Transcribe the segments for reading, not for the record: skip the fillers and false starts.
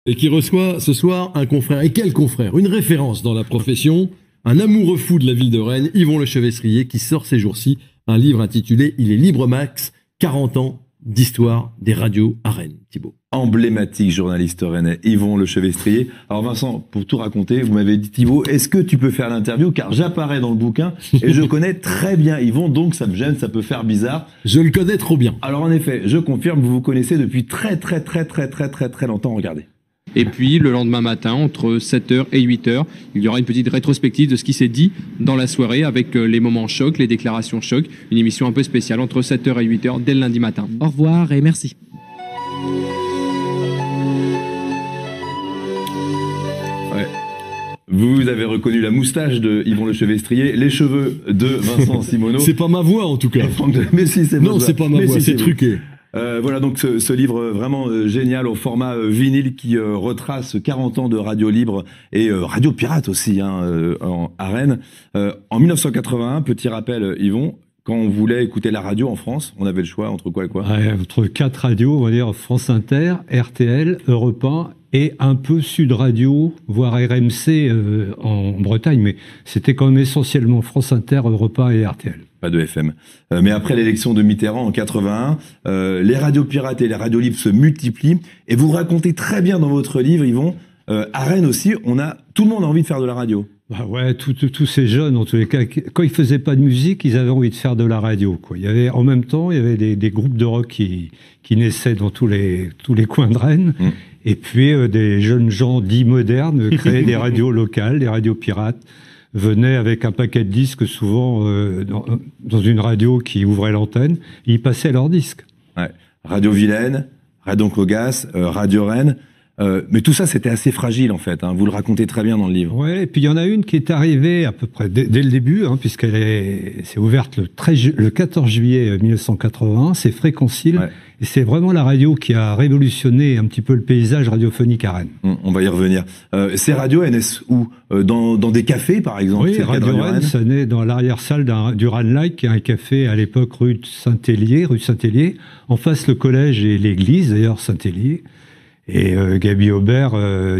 Et qui reçoit ce soir un confrère. Et quel confrère? Une référence dans la profession, un amoureux fou de la ville de Rennes, Yvon Le Chevestrier, qui sort ces jours-ci un livre intitulé « Il est libre Max, 40 ans d'histoire des radios à Rennes ». Thibaut. Emblématique journaliste rennais, Yvon Le Chevestrier. Alors Vincent, pour tout raconter, vous m'avez dit Thibaut, est-ce que tu peux faire l'interview? Car j'apparais dans le bouquin et je connais très bien Yvon, donc ça me gêne, ça peut faire bizarre. Je le connais trop bien. Alors en effet, je confirme, vous vous connaissez depuis très longtemps, regardez. Et puis, le lendemain matin, entre 7h et 8h, il y aura une petite rétrospective de ce qui s'est dit dans la soirée avec les moments chocs, les déclarations chocs. Une émission un peu spéciale entre 7h et 8h dès le lundi matin. Au revoir et merci. Ouais. Vous avez reconnu la moustache de Yvon Le Chevestrier, les cheveux de Vincent Simoneau. C'est pas ma voix en tout cas. Mais si, c'est non, c'est pas ma voix, c'est truqué. Voilà donc ce livre vraiment génial au format vinyle qui retrace 40 ans de radio libre et radio pirate aussi à Rennes. En 1981, petit rappel Yvon, quand on voulait écouter la radio en France, on avait le choix entre quoi et quoi? Entre 4 radios, on va dire France Inter, RTL, Europe 1 et un peu Sud Radio, voire RMC en Bretagne, mais c'était quand même essentiellement France Inter, Europe 1 et RTL. Pas de FM. Mais après l'élection de Mitterrand en 81, les radios pirates et les radios libres se multiplient. Et vous racontez très bien dans votre livre, Yvon, à Rennes aussi, tout le monde a envie de faire de la radio. Bah ouais, tous ces jeunes, en tous les cas, quand ils faisaient pas de musique, ils avaient envie de faire de la radio, quoi. En même temps, il y avait des groupes de rock qui naissaient dans tous les coins de Rennes. Et puis, des jeunes gens dits modernes créaient des radios locales, des radios pirates, venaient avec un paquet de disques, souvent dans une radio qui ouvrait l'antenne, et ils passaient leurs disques. Ouais. Radio Vilaine, Radio Clogas, Radio Rennes. Mais tout ça, c'était assez fragile, en fait. Vous le racontez très bien dans le livre. Ouais, et puis il y en a une qui est arrivée à peu près dès le début, puisqu'elle s'est ouverte le 14 juillet 1981, c'est Fréquencile. Ouais. Et c'est vraiment la radio qui a révolutionné un petit peu le paysage radiophonique à Rennes. On va y revenir. Ces radios, elles naissent où? Dans des cafés, par exemple? Oui, Radio Rennes, ça naît dans l'arrière-salle du Rennes-like, qui est un café à l'époque rue Saint-Hélier. En face, le collège et l'église, d'ailleurs, Saint-Hélier. Et Gaby Aubert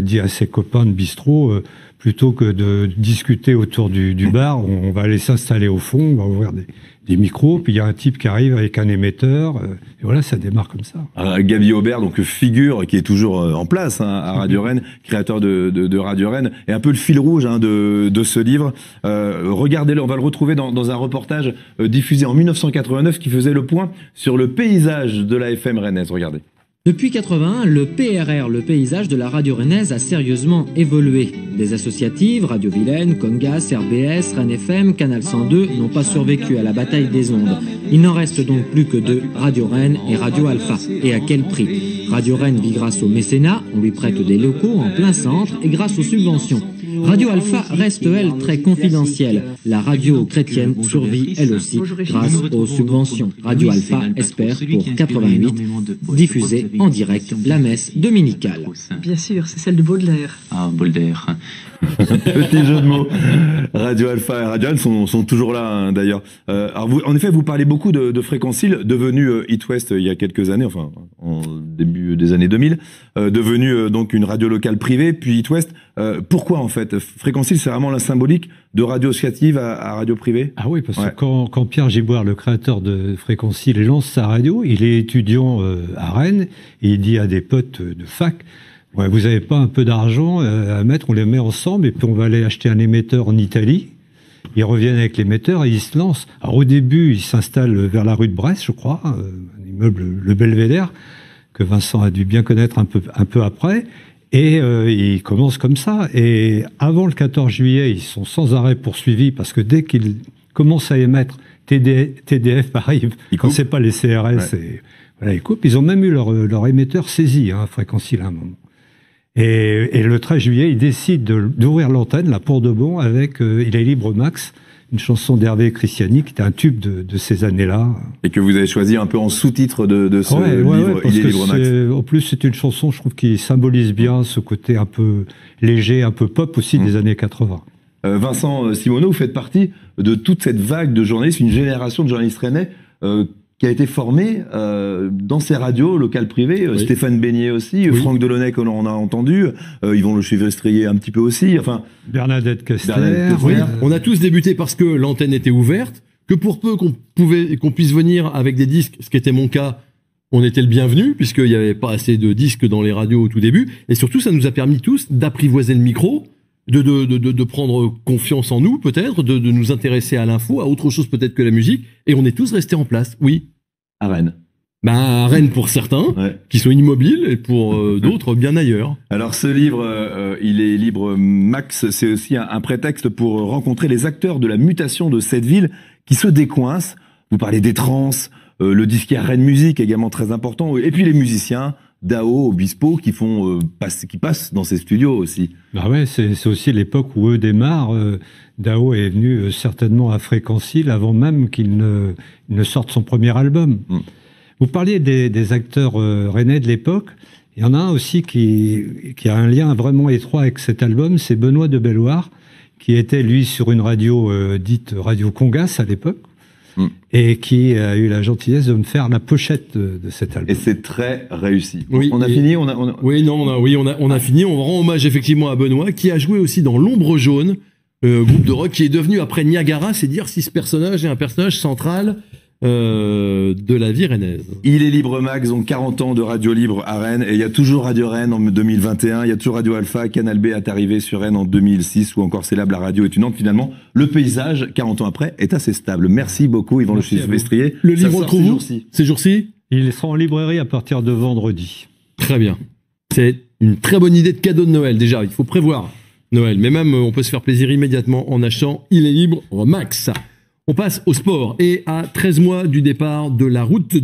dit à ses copains de bistrot, plutôt que de discuter autour du bar, on va aller s'installer au fond, on va ouvrir des micros, puis il y a un type qui arrive avec un émetteur, et voilà, ça démarre comme ça. Gaby Aubert, donc figure qui est toujours en place à Radio Rennes, créateur de Radio Rennes, et un peu le fil rouge de ce livre. Regardez-le, on va le retrouver dans un reportage diffusé en 1989 qui faisait le point sur le paysage de la FM rennaise. Regardez. Depuis 81, le PRR, le paysage de la radio rennaise, a sérieusement évolué. Des associatives, Radio Vilaine, Congas, RBS, Rennes FM, Canal 102 n'ont pas survécu à la bataille des ondes. Il n'en reste donc plus que deux, Radio Rennes et Radio Alpha. Et à quel prix? Radio Rennes vit grâce au mécénat, on lui prête des locaux en plein centre et grâce aux subventions. Radio Alpha reste, elle, très confidentielle. La radio chrétienne survit, elle aussi, grâce aux subventions. Radio Alpha espère, pour 88, diffuser en direct la messe dominicale. Bien sûr, c'est celle de Baudelaire. Ah, Baudelaire. Petit jeu de mots. Radio Alpha et Radio Rennes sont toujours là, d'ailleurs. Alors en effet, vous parlez beaucoup de Fréquencile, devenu It West il y a quelques années, enfin, en début des années 2000, devenu donc une radio locale privée, puis It West. Pourquoi, en fait? Fréquencile, c'est vraiment la symbolique de radio associative à radio privée? Ah oui, parce que quand Pierre Giboire, le créateur de Fréquencile, lance sa radio, il est étudiant à Rennes, et il dit à des potes de fac, ouais, vous n'avez pas un peu d'argent à mettre, on les met ensemble, et puis on va aller acheter un émetteur en Italie. Ils reviennent avec l'émetteur et ils se lancent. Alors au début, ils s'installent vers la rue de Brest, je crois, un immeuble, le Belvédère, que Vincent a dû bien connaître un peu après. Et ils commencent comme ça. Et avant le 14 juillet, ils sont sans arrêt poursuivis parce que dès qu'ils commencent à émettre, TDF arrive. Quand c'est pas les CRS, et, voilà, ils coupent. Ils ont même eu leur émetteur saisi, Fréquencile à un moment. Et le 13 juillet, ils décident d'ouvrir l'antenne, là, pour de bon, avec Il est libre Max, une chanson d'Hervé Christiani, qui était un tube de ces années-là. Et que vous avez choisi un peu en sous-titre de ce livre, Il est libre Max. En plus, c'est une chanson, je trouve, qui symbolise bien ce côté un peu léger, un peu pop aussi des années 80. Vincent Simoneau, vous faites partie de toute cette vague de journalistes, une génération de journalistes rennais qui a été formé dans ces radios locales privées. Oui. Stéphane Beignet aussi, Oui. Franck Delaunay que l'on a entendu, Yvon Le Chevrestrier un petit peu aussi. Enfin, Bernadette Kessler. Bernadette Kessler. Oui, on a tous débuté parce que l'antenne était ouverte, que pour peu qu'on puisse venir avec des disques, ce qui était mon cas, on était le bienvenu, puisqu'il n'y avait pas assez de disques dans les radios au tout début, et surtout ça nous a permis tous d'apprivoiser le micro, de prendre confiance en nous peut-être, de nous intéresser à l'info, à autre chose peut-être que la musique, et on est tous restés en place, oui. à Rennes. Ben, à Rennes pour certains, Ouais. qui sont immobiles, et pour d'autres bien ailleurs. Alors ce livre, il est libre Max, c'est aussi un prétexte pour rencontrer les acteurs de la mutation de cette ville qui se décoincent. Vous parlez des trans, le disquaire Rennes Musique également très important, et puis les musiciens, Dao, Obispo, qui passent dans ces studios aussi. Bah ouais, c'est aussi l'époque où eux démarrent. Dao est venu certainement à Fréquencile avant même qu'il ne sorte son premier album. Mm. Vous parliez des acteurs rennais de l'époque. Il y en a un aussi qui a un lien vraiment étroit avec cet album, c'est Benoît de Belloir, qui était lui sur une radio dite Radio Congas à l'époque, et qui a eu la gentillesse de me faire la pochette de cet album. Et c'est très réussi. Oui, on a et- fini. Oui, non, on a fini. On rend hommage effectivement à Benoît, qui a joué aussi dans L'Ombre Jaune, groupe de rock qui est devenu après Niagara, c'est dire si ce personnage est un personnage central de la vie rennaise. Il est libre Max, donc 40 ans de radio libre à Rennes, et il y a toujours Radio Rennes en 2021, il y a toujours Radio Alpha, Canal B est arrivé sur Rennes en 2006, ou encore Célèbre, la radio est une Nantes. Finalement, le paysage, 40 ans après, est assez stable. Merci beaucoup, Yvan Le Merci à vous. Chevrestrier. Le Ça livre, on sort le trouve ces où jours-ci. ces jours-ci? Ils sont en librairie à partir de vendredi. Très bien. C'est une très bonne idée de cadeau de Noël. Déjà, il faut prévoir Noël. Mais même, on peut se faire plaisir immédiatement en achetant Il est libre Max. On passe au sport. Et à 13 mois du départ de la route